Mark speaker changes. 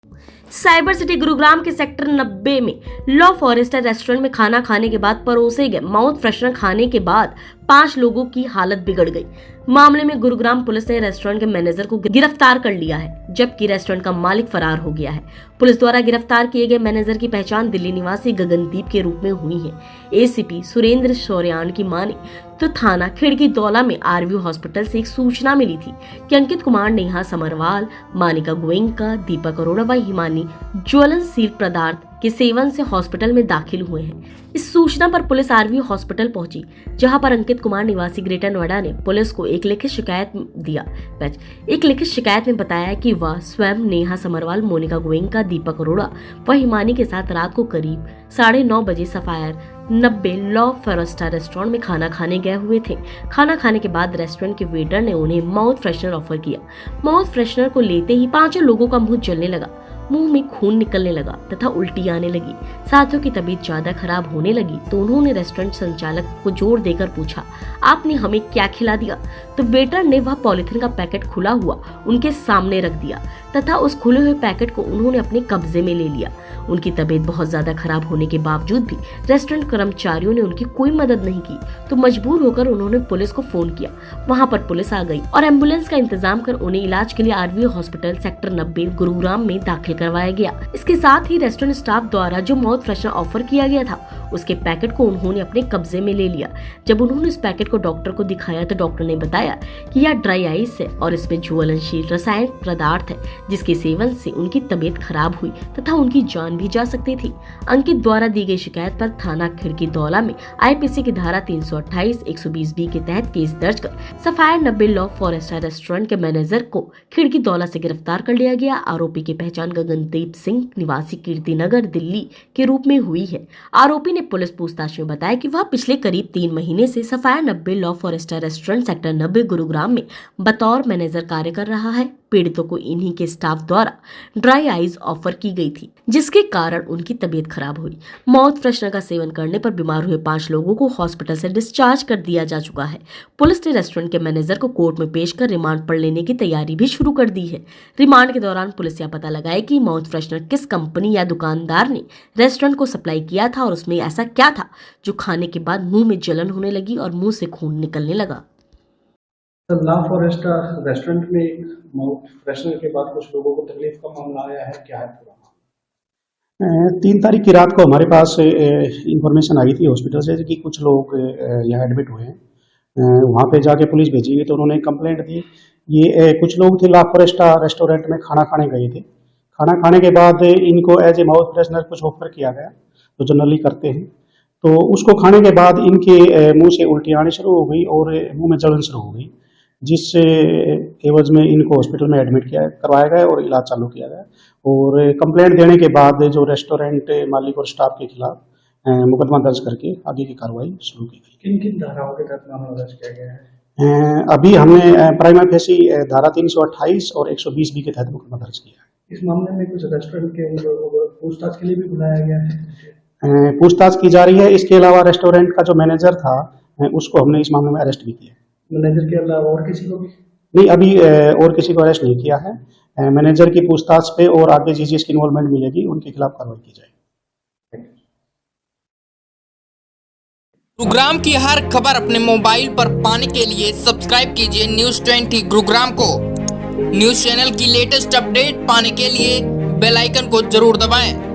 Speaker 1: Cyber city Gurugram के sector 90 में law फॉरेस्टर रेस्टोरेंट में खाना खाने के बाद परोसे गए माउथ फ्रेशनर खाने के बाद 5 लोगों की हालत बिगड़ गई। मामले में गुरुग्राम पुलिस ने रेस्टोरेंट के मैनेजर को गिरफ्तार कर लिया है, जबकि रेस्टोरेंट का मालिक फरार हो गया है। पुलिस द्वारा गिरफ्तार किए गए मैनेजर की पहचान दिल्ली निवासी गगनदीप के रूप में हुई है। एसीपी सुरेंद्र शौर्यान की माने तो थाना खिड़की दौला में आरवी हॉस्पिटल से एक सूचना मिली थी कि अंकित कुमार, नेहा समरवाल, मानिका गोयंका, दीपक अरोड़ा व हिमानी ज्वलनशील पदार्थ के सेवन से हॉस्पिटल में दाखिल हुए हैं। इस सूचना पर पुलिस आरवी हॉस्पिटल पहुंची, जहां पर अंकित कुमार निवासी ग्रेटर नोएडा ने पुलिस को एक लिखित शिकायत में बताया कि वह स्वयं नेहा समरवाल, मोनिका गोयंका, दीपक अरोड़ा व हिमानी के साथ रात को करीब 9:30 बजे सफायर 90 लॉ फॉरेस्टर रेस्टोरेंट में खाना खाने गए हुए थे। खाना खाने के बाद रेस्टोरेंट के वेटर ने उन्हें माउथ फ्रेशनर ऑफर किया। माउथ फ्रेशनर को लेते ही 5 लोगों का मुंह जलने लगा, मुंह में खून निकलने लगा तथा उल्टी आने लगी। साथियों की तबीयत ज्यादा खराब होने लगी तो उन्होंने रेस्टोरेंट संचालक को जोर देकर पूछा, आपने हमें क्या खिला दिया? तो वेटर ने वह पॉलिथीन का पैकेट खुला हुआ उनके सामने रख दिया तथा उस खुले हुए पैकेट को उन्होंने अपने कब्जे में ले लिया। उनकी तबीयत बहुत ज्यादा खराब होने के बावजूद भी रेस्टोरेंट कर्मचारियों ने उनकी कोई मदद नहीं की तो मजबूर होकर उन्होंने पुलिस को फोन किया। वहां पर पुलिस आ गई और एम्बुलेंस का इंतजाम कर उन्हें इलाज के लिए आरवी हॉस्पिटल सेक्टर 90 गुरुग्राम में दाखिल करवाया गया। इसके साथ ही रेस्टोरेंट स्टाफ द्वारा जो माउथ फ्रेशनर ऑफर किया गया था उसके पैकेट को उन्होंने अपने कब्जे में ले लिया। जब उन्होंने इस पैकेट को डॉक्टर को दिखाया तो डॉक्टर ने बताया कि यह ड्राई आइस है और इसमें ज्वलनशील रासायनिक पदार्थ है, जिसके सेवन से उनकी तबीयत खराब हुई तथा उनकी जान भी जा सकती थी। अंकित द्वारा दी गई शिकायत पर थाना खिड़की दौला में आईपीसी की धारा 328, 120B के तहत केस दर्ज कर सफायर 90 लॉ फॉरेस्टर रेस्टोरेंट के मैनेजर को खिड़की दौला से गिरफ्तार कर लिया गया। आरोपी की पहचान गगनदीप सिंह निवासी कीर्तिनगर दिल्ली के रूप में हुई है। आरोपी ने पुलिस पूछताछ में बताया कि वह पिछले करीब 3 महीने से सफायर 90 लॉ फॉरेस्टर रेस्टोरेंट सेक्टर 90 गुरुग्राम में बतौर मैनेजर कार्य कर रहा है। पीड़ितों को इन्हीं के स्टाफ द्वारा ड्राई आइज ऑफर की गई थी, जिसके कारण उनकी तबीयत खराब हुई। माउथ फ्रेशनर का सेवन करने पर बीमार हुए 5 लोगों को हॉस्पिटल से डिस्चार्ज कर दिया जा चुका है। पुलिस ने रेस्टोरेंट के मैनेजर को कोर्ट में पेश कर रिमांड पर लेने की तैयारी भी शुरू कर दी है। रिमांड के दौरान पुलिस यह पता लगाए कि माउथ फ्रेशनर किस कंपनी या दुकानदार ने रेस्टोरेंट को सप्लाई किया था और उसमें ऐसा क्या था जो खाने के बाद मुंह में जलन होने लगी और मुंह से खून निकलने लगा।
Speaker 2: लॉ फॉरेस्टर रेस्टोरेंट में माउथ फ्रेशनर के बाद कुछ लोगों को तकलीफ का मामला आया है, क्या है पूरा?
Speaker 3: 3 तारीख की रात को हमारे पास इंफॉर्मेशन आई थी हॉस्पिटल से कि कुछ लोग यहाँ एडमिट हुए हैं। वहाँ पे जाके पुलिस भेजी गई तो उन्होंने कंप्लेंट दी। ये कुछ लोग थे लॉ फॉरेस्टर रेस्टोरेंट में खाना खाने गए थे। खाना खाने के बाद इनको एज ए माउथ फ्रेशनर कुछ ऑफर किया गया तो जनरली करते हैं। तो उसको खाने के बाद इनके मुंह से उल्टी आनी शुरू हो गई और मुंह में जलन शुरू हो गई, जिस एवज में इनको हॉस्पिटल में एडमिट करवाया गया और इलाज चालू किया गया। और कंप्लेंट देने के बाद जो रेस्टोरेंट मालिक और स्टाफ के खिलाफ मुकदमा दर्ज करके आगे की कार्रवाई शुरू की गई।
Speaker 2: किन किन धाराओं के तहत मामला दर्ज किया गया है?
Speaker 3: अभी हमने प्राइमा फेसी धारा 328 और 120B के तहत मुकदमा दर्ज किया है।
Speaker 2: इस मामले में कुछ रेस्टोरेंट के लोगों को पूछताछ के लिए भी बुलाया गया है?
Speaker 3: पूछताछ की जा रही है। इसके अलावा रेस्टोरेंट का जो मैनेजर था उसको हमने इस मामले में अरेस्ट भी किया।
Speaker 2: मैनेजर के अलावा और किसी को भी?
Speaker 3: नहीं, अभी और किसी को अरेस्ट नहीं किया है। मैनेजर की पूछताछ पे और आगे जिसकी इन्वॉल्वमेंट मिलेगी उनके खिलाफ कार्रवाई की जाएगी।
Speaker 4: गुरुग्राम की हर खबर अपने मोबाइल पर पाने के लिए सब्सक्राइब कीजिए न्यूज़ 20 गुरुग्राम को। न्यूज़ चैनल की लेटेस्ट अपडेट पाने के लिए बेल आइकन को जरूर दबाएं।